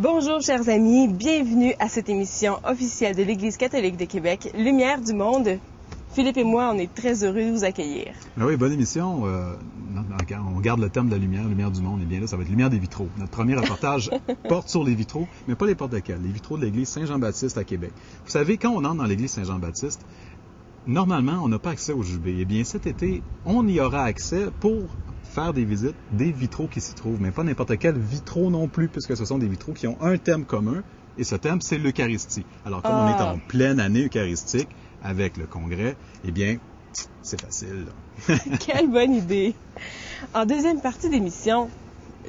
Bonjour chers amis, bienvenue à cette émission officielle de l'Église catholique de Québec, Lumière du monde. Philippe et moi, on est très heureux de vous accueillir. Ah oui, bonne émission. On garde le thème de la lumière du monde. Et bien là, ça va être Lumière des vitraux. Notre premier reportage porte sur les vitraux, mais pas les portes lesquelles. Les vitraux de l'Église Saint-Jean-Baptiste à Québec. Vous savez, quand on entre dans l'Église Saint-Jean-Baptiste, normalement, on n'a pas accès au jubé. Eh bien, cet été, on y aura accès pour faire des visites des vitraux qui s'y trouvent, mais pas n'importe quel vitraux non plus, puisque ce sont des vitraux qui ont un thème commun, et ce thème, c'est l'Eucharistie. Alors, comme on est en pleine année eucharistique avec le Congrès, eh bien, c'est facile. Quelle bonne idée! En deuxième partie d'émission,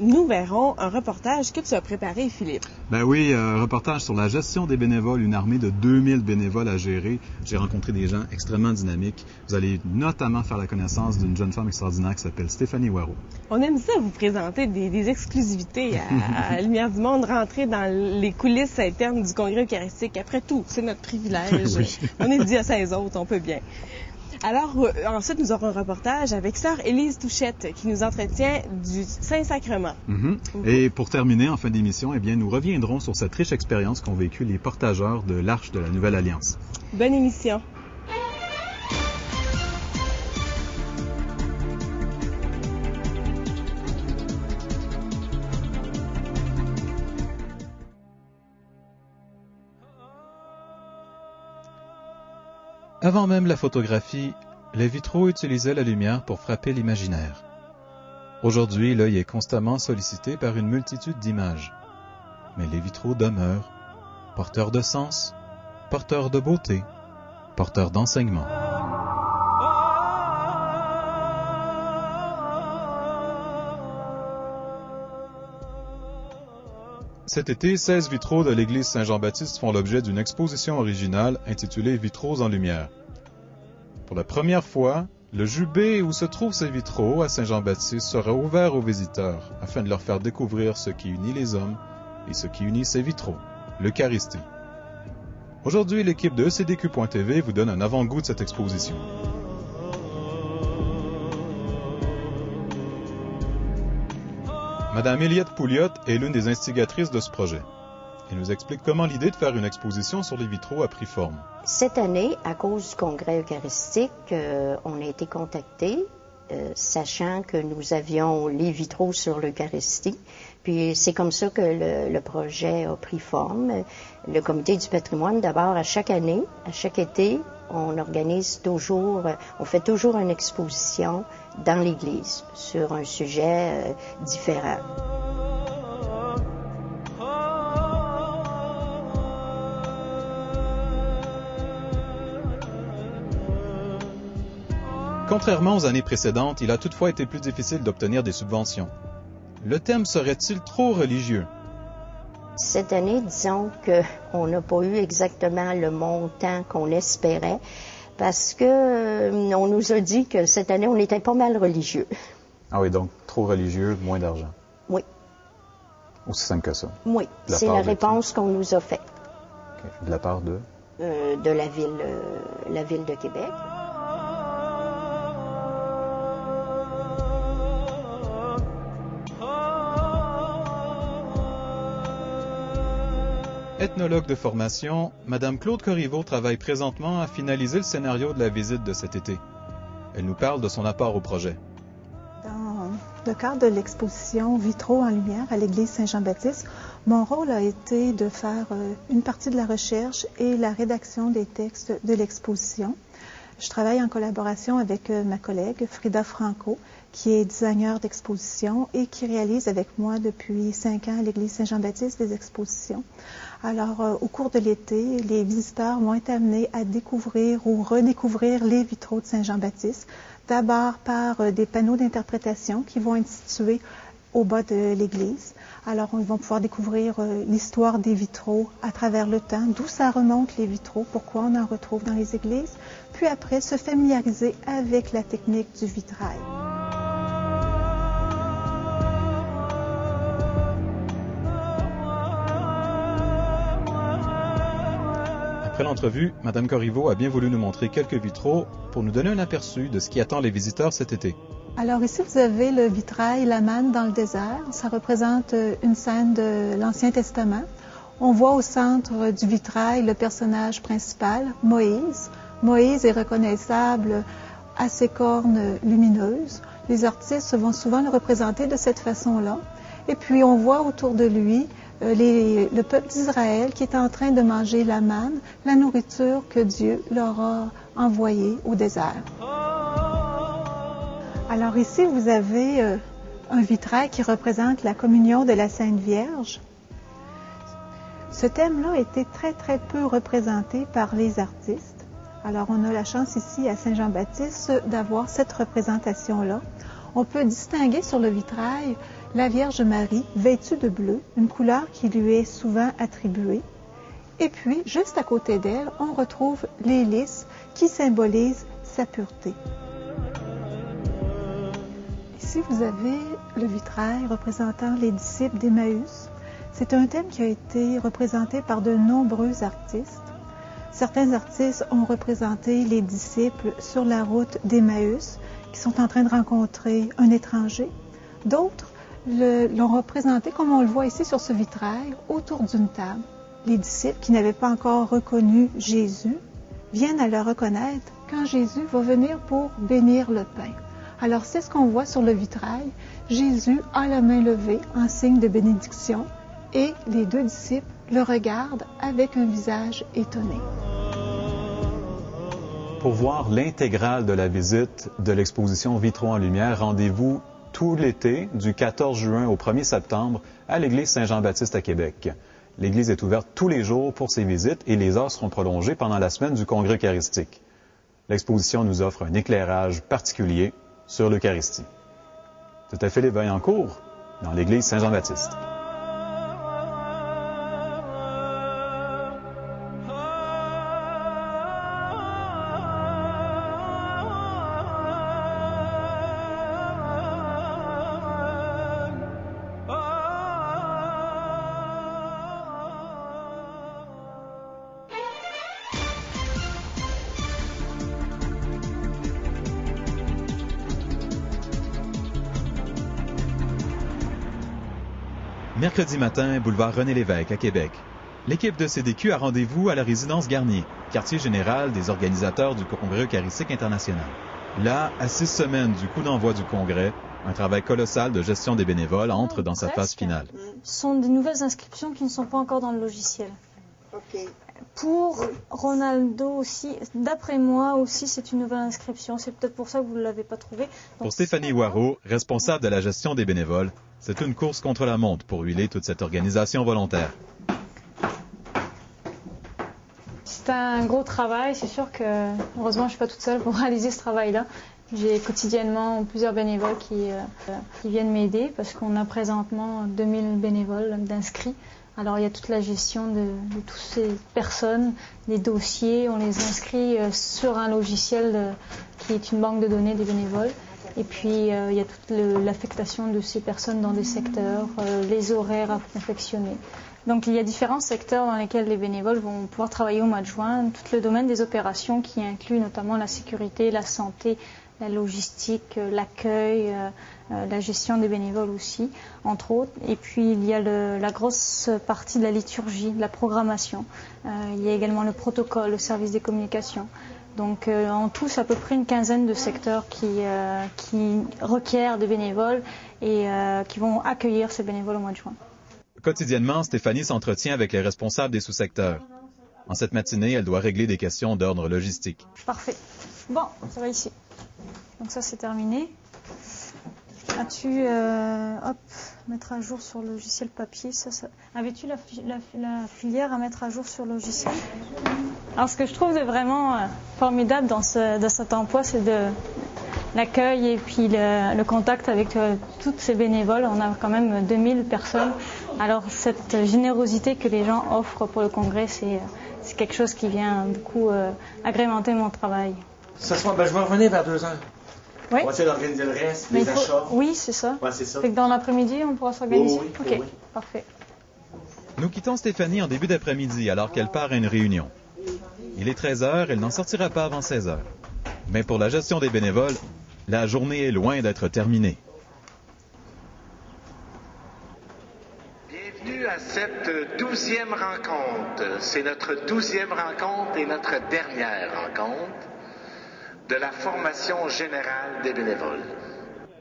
nous verrons un reportage que tu as préparé, Philippe. Ben oui, un reportage sur la gestion des bénévoles, une armée de 2000 bénévoles à gérer. J'ai rencontré des gens extrêmement dynamiques. Vous allez notamment faire la connaissance d'une jeune femme extraordinaire qui s'appelle Stéphanie Waro. On aime ça, vous présenter des exclusivités à Lumière du monde, rentrer dans les coulisses internes du Congrès eucharistique. Après tout, c'est notre privilège. Oui. On est diocèse autres, on peut bien. Alors, ensuite, nous aurons un reportage avec sœur Élise Touchette qui nous entretient du Saint-Sacrement. Et pour terminer, en fin d'émission, eh bien, nous reviendrons sur cette riche expérience qu'ont vécue les portageurs de l'Arche de la Nouvelle Alliance. Bonne émission. Avant même la photographie, les vitraux utilisaient la lumière pour frapper l'imaginaire. Aujourd'hui, l'œil est constamment sollicité par une multitude d'images. Mais les vitraux demeurent, porteurs de sens, porteurs de beauté, porteurs d'enseignement. Cet été, 16 vitraux de l'église Saint-Jean-Baptiste font l'objet d'une exposition originale intitulée « Vitraux en lumière ». Pour la première fois, le jubé où se trouvent ces vitraux à Saint-Jean-Baptiste sera ouvert aux visiteurs afin de leur faire découvrir ce qui unit les hommes et ce qui unit ces vitraux, l'Eucharistie. Aujourd'hui, l'équipe de ECDQ.tv vous donne un avant-goût de cette exposition. Madame Éliette Pouliot est l'une des instigatrices de ce projet. Elle nous explique comment l'idée de faire une exposition sur les vitraux a pris forme. Cette année, à cause du Congrès eucharistique, on a été contactés, sachant que nous avions les vitraux sur l'Eucharistie. Puis c'est comme ça que le projet a pris forme. Le Comité du patrimoine, d'abord, à chaque année, à chaque été, on fait toujours une exposition dans l'Église sur un sujet différent. Contrairement aux années précédentes, il a toutefois été plus difficile d'obtenir des subventions. Le thème serait-il trop religieux? Cette année, disons qu'on n'a pas eu exactement le montant qu'on espérait parce que on nous a dit que cette année, on était pas mal religieux. Ah oui, donc trop religieux, moins d'argent. Oui. Aussi simple que ça. Oui, c'est la réponse qu'on nous a faite. Okay. De la part de? De la ville de Québec. Ethnologue de formation, Madame Claude Corriveau travaille présentement à finaliser le scénario de la visite de cet été. Elle nous parle de son apport au projet. Dans le cadre de l'exposition Vitraux en lumière à l'église Saint-Jean-Baptiste, mon rôle a été de faire une partie de la recherche et la rédaction des textes de l'exposition. Je travaille en collaboration avec ma collègue Frida Franco, qui est designer d'exposition et qui réalise avec moi depuis 5 ans à l'église Saint-Jean-Baptiste des expositions. Alors, au cours de l'été, les visiteurs vont être amenés à découvrir ou redécouvrir les vitraux de Saint-Jean-Baptiste, d'abord par des panneaux d'interprétation qui vont être situés au bas de l'église. Alors, ils vont pouvoir découvrir l'histoire des vitraux à travers le temps, d'où ça remonte les vitraux, pourquoi on en retrouve dans les églises, puis après se familiariser avec la technique du vitrail. Après l'entrevue, Mme Corriveau a bien voulu nous montrer quelques vitraux pour nous donner un aperçu de ce qui attend les visiteurs cet été. Alors ici, vous avez le vitrail La manne dans le désert. Ça représente une scène de l'Ancien Testament. On voit au centre du vitrail le personnage principal, Moïse. Moïse est reconnaissable à ses cornes lumineuses. Les artistes vont souvent le représenter de cette façon-là. Et puis on voit autour de lui le peuple d'Israël qui est en train de manger la manne, la nourriture que Dieu leur a envoyée au désert. Alors ici, vous avez un vitrail qui représente la communion de la Sainte Vierge. Ce thème-là a été très, très peu représenté par les artistes. Alors, on a la chance ici à Saint-Jean-Baptiste d'avoir cette représentation-là. On peut distinguer sur le vitrail la Vierge Marie vêtue de bleu, une couleur qui lui est souvent attribuée. Et puis, juste à côté d'elle, on retrouve les lys qui symbolisent sa pureté. Ici, vous avez le vitrail représentant les disciples d'Emmaüs. C'est un thème qui a été représenté par de nombreux artistes. Certains artistes ont représenté les disciples sur la route d'Emmaüs, qui sont en train de rencontrer un étranger. D'autres l'ont représenté, comme on le voit ici sur ce vitrail, autour d'une table. Les disciples qui n'avaient pas encore reconnu Jésus viennent à le reconnaître quand Jésus va venir pour bénir le pain. Alors, c'est ce qu'on voit sur le vitrail. Jésus a la main levée en signe de bénédiction et les deux disciples le regardent avec un visage étonné. Pour voir l'intégrale de la visite de l'exposition Vitraux en lumière, rendez-vous tout l'été, du 14 juin au 1er septembre, à l'église Saint-Jean-Baptiste à Québec. L'église est ouverte tous les jours pour ces visites et les heures seront prolongées pendant la semaine du Congrès eucharistique. L'exposition nous offre un éclairage particulier sur l'Eucharistie. C'était Philippe Vaillancourt dans l'église Saint-Jean-Baptiste. Mercredi matin, boulevard René-Lévesque à Québec. L'équipe de CDQ a rendez-vous à la résidence Garnier, quartier général des organisateurs du Congrès eucharistique international. Là, à 6 semaines du coup d'envoi du Congrès, un travail colossal de gestion des bénévoles entre dans sa phase finale. Ce sont des nouvelles inscriptions qui ne sont pas encore dans le logiciel. Okay. Pour Ronaldo aussi, d'après moi aussi, c'est une nouvelle inscription. C'est peut-être pour ça que vous ne l'avez pas trouvé. Donc, pour Stéphanie Waro, responsable de la gestion des bénévoles, c'est une course contre la montre pour huiler toute cette organisation volontaire. C'est un gros travail. C'est sûr que, heureusement, je ne suis pas toute seule pour réaliser ce travail-là. J'ai quotidiennement plusieurs bénévoles qui viennent m'aider parce qu'on a présentement 2000 bénévoles d'inscrits. Alors, il y a toute la gestion de toutes ces personnes, des dossiers. On les inscrit sur un logiciel qui est une banque de données des bénévoles. Et puis, il y a toute l'affectation de ces personnes dans des secteurs, les horaires à confectionner. Donc, il y a différents secteurs dans lesquels les bénévoles vont pouvoir travailler au mois de juin. Tout le domaine des opérations qui inclut notamment la sécurité, la santé, la logistique, l'accueil, la gestion des bénévoles aussi, entre autres. Et puis, il y a la grosse partie de la liturgie, de la programmation. Il y a également le protocole, le service des communications. Donc, en tout, c'est à peu près une quinzaine de secteurs qui requièrent des bénévoles et qui vont accueillir ces bénévoles au mois de juin. Quotidiennement, Stéphanie s'entretient avec les responsables des sous-secteurs. En cette matinée, elle doit régler des questions d'ordre logistique. Parfait. Bon, ça va ici. Donc ça, c'est terminé. As-tu, mettre à jour sur le logiciel papier Avais-tu la filière à mettre à jour sur le logiciel? Alors, ce que je trouve de vraiment formidable dans cet emploi, c'est l'accueil et puis le contact avec toutes ces bénévoles. On a quand même 2000 personnes. Alors, cette générosité que les gens offrent pour le congrès, c'est quelque chose qui vient beaucoup agrémenter mon travail. Ce soir, je vais revenir vers 2 heures. Oui. On va essayer d'organiser le reste, les achats. Oui, c'est ça. Ouais, c'est ça. Fait que dans l'après-midi, on pourra s'organiser? Oui, OK, oui. Parfait. Nous quittons Stéphanie en début d'après-midi alors qu'elle part à une réunion. Il est 13h, elle n'en sortira pas avant 16h. Mais pour la gestion des bénévoles, La journée est loin d'être terminée. Bienvenue à cette 12e rencontre. C'est notre 12e rencontre et notre dernière rencontre de la formation générale des bénévoles.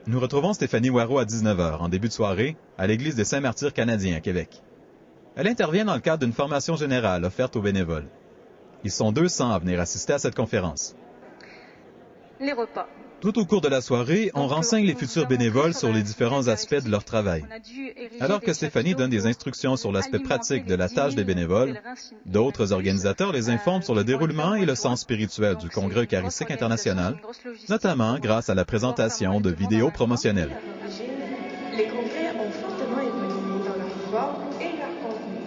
Nous retrouvons Stéphanie Waro à 19h, en début de soirée, à l'église des Saints-Martyrs canadiens à Québec. Elle intervient dans le cadre d'une formation générale offerte aux bénévoles. Ils sont 200 à venir assister à cette conférence. Les repas. Tout au cours de la soirée, on renseigne les futurs bénévoles sur les différents aspects de leur travail. Alors que Stéphanie donne des instructions sur l'aspect pratique de la tâche des bénévoles, d'autres organisateurs les informent sur le déroulement et le sens spirituel du Congrès eucharistique international, notamment grâce à la présentation de vidéos promotionnelles. Les congrès ont fortement évolué dans leur forme et leur contenu.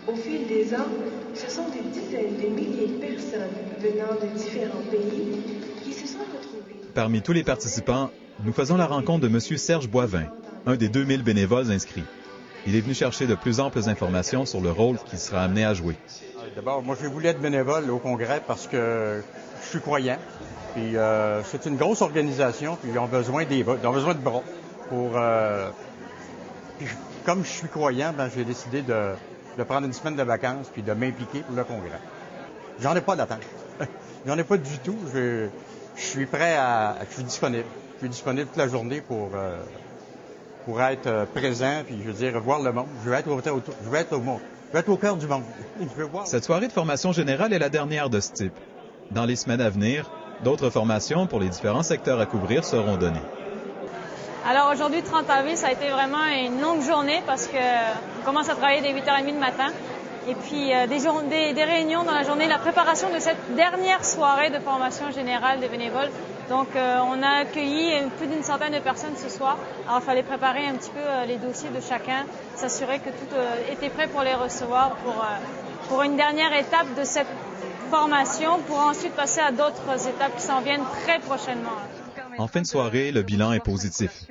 Au fil des ans, ce sont des dizaines de milliers de personnes venant de différents pays qui se sont retrouvées. Parmi tous les participants, nous faisons la rencontre de M. Serge Boivin, un des 2000 bénévoles inscrits. Il est venu chercher de plus amples informations sur le rôle qu'il sera amené à jouer. D'abord, moi, j'ai voulu être bénévole au Congrès parce que je suis croyant. Puis c'est une grosse organisation, puis ils ont besoin de bras pour... Puis comme je suis croyant, j'ai décidé de prendre une semaine de vacances puis de m'impliquer pour le Congrès. J'en ai pas d'attente. J'en ai pas du tout. Je suis prêt je suis disponible. Je suis disponible toute la journée pour être présent, puis je veux dire, voir le monde. Je veux être au monde. Je veux être au cœur du monde. Cette soirée de formation générale est la dernière de ce type. Dans les semaines à venir, d'autres formations pour les différents secteurs à couvrir seront données. Alors aujourd'hui, 30 avril, ça a été vraiment une longue journée parce qu'on commence à travailler dès 8h30 du matin. Et puis des réunions dans la journée, la préparation de cette dernière soirée de formation générale des bénévoles. Donc on a accueilli plus d'une centaine de personnes ce soir. Alors il fallait préparer un petit peu les dossiers de chacun, s'assurer que tout était prêt pour les recevoir pour une dernière étape de cette formation pour ensuite passer à d'autres étapes qui s'en viennent très prochainement. En fin de soirée, le bilan est positif.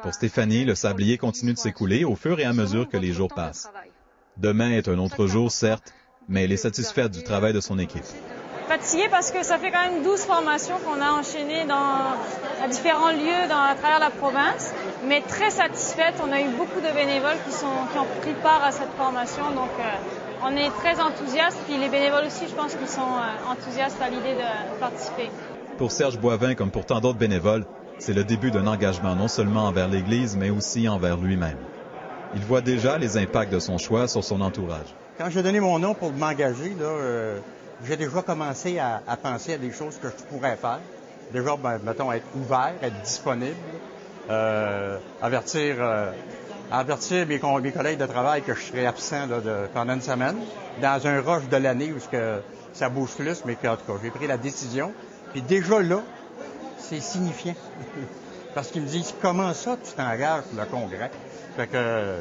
Pour Stéphanie, le sablier continue de s'écouler au fur et à mesure que les jours passent. Demain est un autre jour, certes, mais elle est satisfaite du travail de son équipe. Fatiguée parce que ça fait quand même 12 formations qu'on a enchaînées à différents lieux à travers la province, mais très satisfaite. On a eu beaucoup de bénévoles qui ont pris part à cette formation, donc on est très enthousiastes. Puis les bénévoles aussi, je pense qu'ils sont enthousiastes à l'idée de participer. Pour Serge Boivin, comme pour tant d'autres bénévoles, c'est le début d'un engagement non seulement envers l'Église, mais aussi envers lui-même. Il voit déjà les impacts de son choix sur son entourage. Quand j'ai donné mon nom pour m'engager, j'ai déjà commencé à penser à des choses que je pourrais faire. Déjà, mettons, être ouvert, être disponible, avertir mes collègues de travail que je serais absent pendant une semaine, dans un rush de l'année où ça bouge plus, mais qu'en tout cas, j'ai pris la décision. Puis déjà là, c'est signifiant. Parce qu'ils me disent, comment ça tu t'engages pour le Congrès? Fait que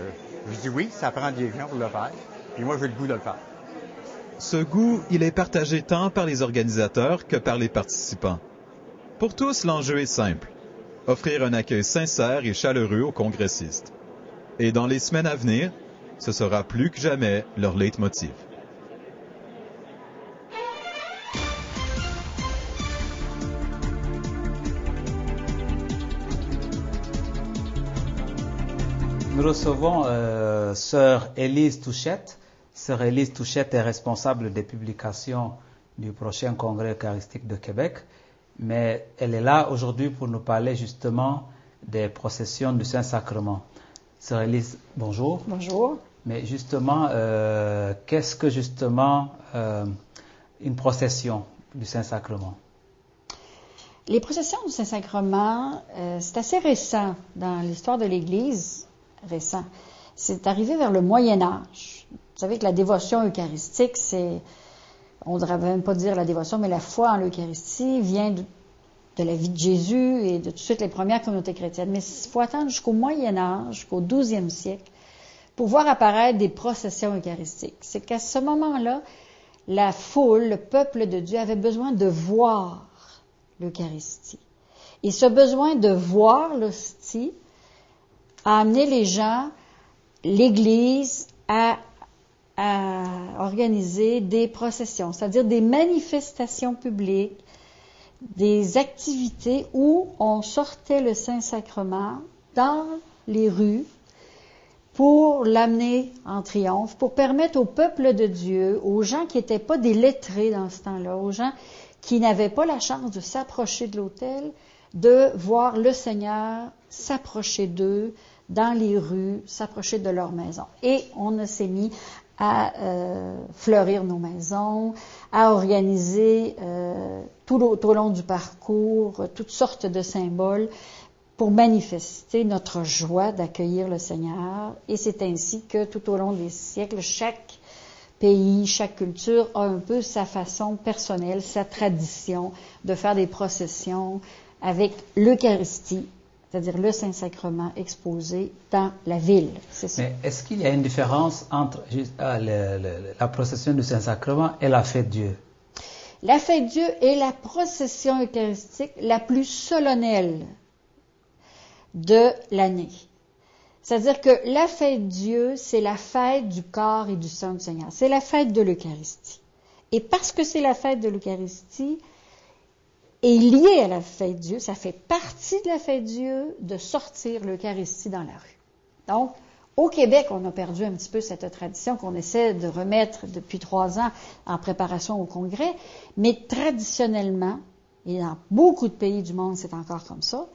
je dis oui, ça prend des gens pour le faire. Puis moi, j'ai le goût de le faire. Ce goût, il est partagé tant par les organisateurs que par les participants. Pour tous, l'enjeu est simple. Offrir un accueil sincère et chaleureux aux congressistes. Et dans les semaines à venir, ce sera plus que jamais leur leitmotiv. Nous recevons Sœur Élise Touchette. Sœur Élise Touchette est responsable des publications du prochain Congrès eucharistique de Québec, mais elle est là aujourd'hui pour nous parler justement des processions du Saint-Sacrement. Sœur Élise, bonjour. Bonjour. Mais justement, qu'est-ce que justement une procession du Saint-Sacrement? Les processions du Saint-Sacrement, c'est assez récent dans l'histoire de l'Église. Récent. C'est arrivé vers le Moyen Âge. Vous savez que la dévotion eucharistique, on ne devrait même pas dire la dévotion, mais la foi en l'Eucharistie vient de la vie de Jésus et de tout de suite les premières communautés chrétiennes. Mais il faut attendre jusqu'au Moyen Âge, jusqu'au 12e siècle, pour voir apparaître des processions eucharistiques. C'est qu'à ce moment-là, la foule, le peuple de Dieu avait besoin de voir l'Eucharistie. Et ce besoin de voir l'hostie a amené les gens, l'Église, à organiser des processions, c'est-à-dire des manifestations publiques, des activités où on sortait le Saint-Sacrement dans les rues pour l'amener en triomphe, pour permettre au peuple de Dieu, aux gens qui n'étaient pas des lettrés dans ce temps-là, aux gens qui n'avaient pas la chance de s'approcher de l'autel, de voir le Seigneur s'approcher d'eux dans les rues, s'approcher de leur maison. Et on s'est mis à fleurir nos maisons, à organiser tout au long du parcours toutes sortes de symboles pour manifester notre joie d'accueillir le Seigneur. Et c'est ainsi que tout au long des siècles, chaque pays, chaque culture a un peu sa façon personnelle, sa tradition de faire des processions avec l'Eucharistie, c'est-à-dire le Saint-Sacrement exposé dans la ville. C'est ça. Mais est-ce qu'il y a une différence entre la procession du Saint-Sacrement et la fête Dieu? La fête Dieu est la procession eucharistique la plus solennelle de l'année. C'est-à-dire que la fête Dieu, c'est la fête du corps et du sang du Seigneur. C'est la fête de l'Eucharistie. Et parce que c'est la fête de l'Eucharistie, est liée à la fête Dieu, ça fait partie de la fête Dieu de sortir l'Eucharistie dans la rue. Donc, au Québec, on a perdu un petit peu cette tradition qu'on essaie de remettre depuis 3 ans en préparation au Congrès, mais traditionnellement, et dans beaucoup de pays du monde, c'est encore comme ça,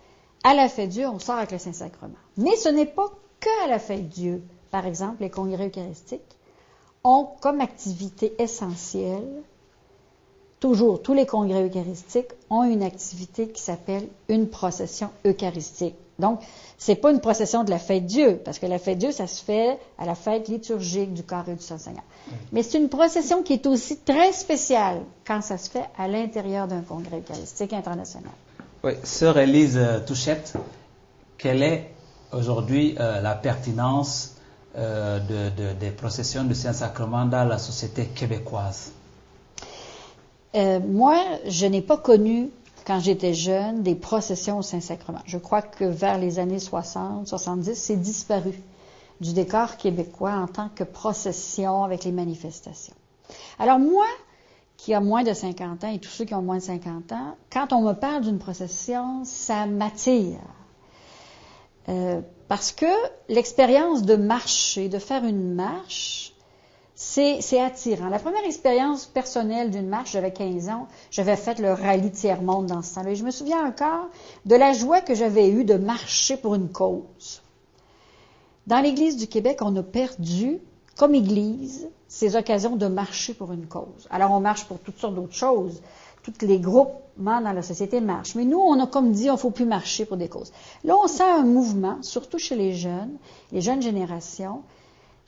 à la fête Dieu, on sort avec le Saint-Sacrement. Mais ce n'est pas qu'à la fête Dieu. Par exemple, les congrès eucharistiques ont comme activité essentielle, toujours, tous les congrès eucharistiques ont une activité qui s'appelle une procession eucharistique. Donc, c'est pas une procession de la fête Dieu, parce que la fête Dieu, ça se fait à la fête liturgique du corps et du sang Seigneur. Mais c'est une procession qui est aussi très spéciale quand ça se fait à l'intérieur d'un congrès eucharistique international. Oui, Sœur Élise Touchette, quelle est aujourd'hui la pertinence des processions du Saint-Sacrement dans la société québécoise? Moi, je n'ai pas connu, quand j'étais jeune, des processions au Saint-Sacrement. Je crois que vers les années 60, 70, c'est disparu du décor québécois en tant que procession avec les manifestations. Alors moi, qui a moins de 50 ans et tous ceux qui ont moins de 50 ans, quand on me parle d'une procession, ça m'attire. Parce que l'expérience de marcher, de faire une marche, c'est attirant. La première expérience personnelle d'une marche, j'avais 15 ans, j'avais fait le rallye tiers-monde dans ce temps-là. Et je me souviens encore de la joie que j'avais eue de marcher pour une cause. Dans l'Église du Québec, on a perdu, comme Église, ces occasions de marcher pour une cause. Alors, on marche pour toutes sortes d'autres choses. Tous les groupements dans la société marchent. Mais nous, on a comme dit, il ne faut plus marcher pour des causes. Là, on sent un mouvement, surtout chez les jeunes générations,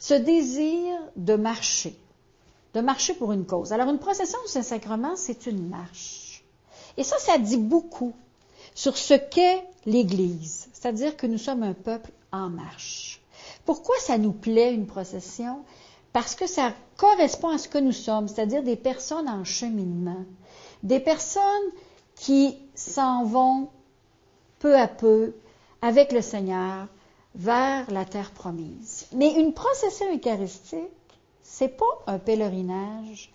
ce désir de marcher pour une cause. Alors, une procession du Saint-Sacrement, c'est une marche. Et ça dit beaucoup sur ce qu'est l'Église, c'est-à-dire que nous sommes un peuple en marche. Pourquoi ça nous plaît, une procession? Parce que ça correspond à ce que nous sommes, c'est-à-dire des personnes en cheminement, des personnes qui s'en vont peu à peu avec le Seigneur vers la terre promise. Mais une procession eucharistique, c'est pas un pèlerinage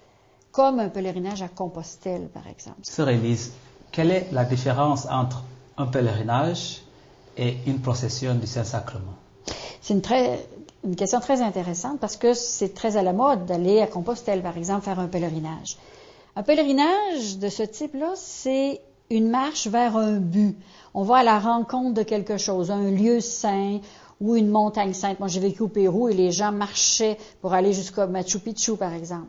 comme un pèlerinage à Compostelle, par exemple. Sœur Élise, quelle est la différence entre un pèlerinage et une procession du Saint-Sacrement? C'est une question très intéressante parce que c'est très à la mode d'aller à Compostelle, par exemple, faire un pèlerinage. Un pèlerinage de ce type-là, c'est une marche vers un but. On va à la rencontre de quelque chose, un lieu saint ou une montagne sainte. Moi, j'ai vécu au Pérou et les gens marchaient pour aller jusqu'à Machu Picchu, par exemple.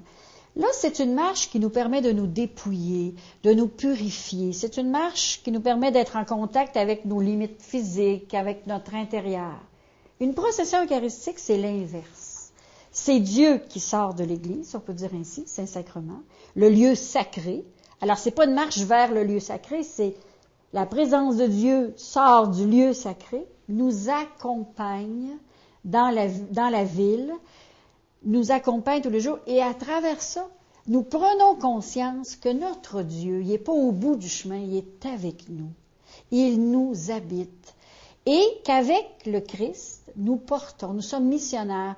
Là, c'est une marche qui nous permet de nous dépouiller, de nous purifier. C'est une marche qui nous permet d'être en contact avec nos limites physiques, avec notre intérieur. Une procession eucharistique, c'est l'inverse. C'est Dieu qui sort de l'Église, on peut dire ainsi, Saint-Sacrement, le lieu sacré. Alors, c'est pas une marche vers le lieu sacré, c'est la présence de Dieu sort du lieu sacré, nous accompagne dans la ville, nous accompagne tous les jours, et à travers ça, nous prenons conscience que notre Dieu, il n'est pas au bout du chemin, il est avec nous. Il nous habite. Et qu'avec le Christ, nous portons, nous sommes missionnaires.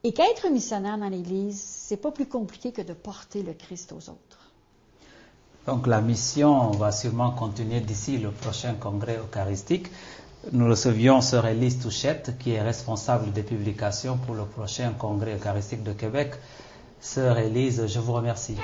Et qu'être missionnaire dans l'Église, c'est pas plus compliqué que de porter le Christ aux autres. Donc la mission va sûrement continuer d'ici le prochain congrès eucharistique. Nous recevions Sœur Élise Touchette, qui est responsable des publications pour le prochain congrès eucharistique de Québec. Sœur Élise, je vous remercie.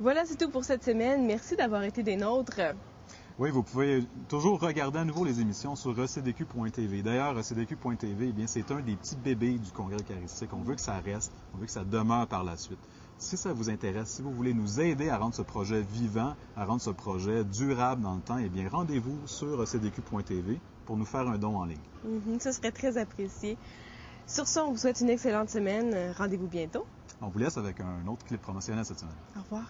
Voilà, c'est tout pour cette semaine. Merci d'avoir été des nôtres. Oui, vous pouvez toujours regarder à nouveau les émissions sur ecdq.tv. D'ailleurs, ecdq.tv, eh bien, c'est un des petits bébés du Congrès eucharistique. On veut que ça reste, on veut que ça demeure par la suite. Si ça vous intéresse, si vous voulez nous aider à rendre ce projet vivant, à rendre ce projet durable dans le temps, eh bien, rendez-vous sur ecdq.tv pour nous faire un don en ligne. Ce serait très apprécié. Sur ce, on vous souhaite une excellente semaine. Rendez-vous bientôt. On vous laisse avec un autre clip promotionnel cette semaine. Au revoir.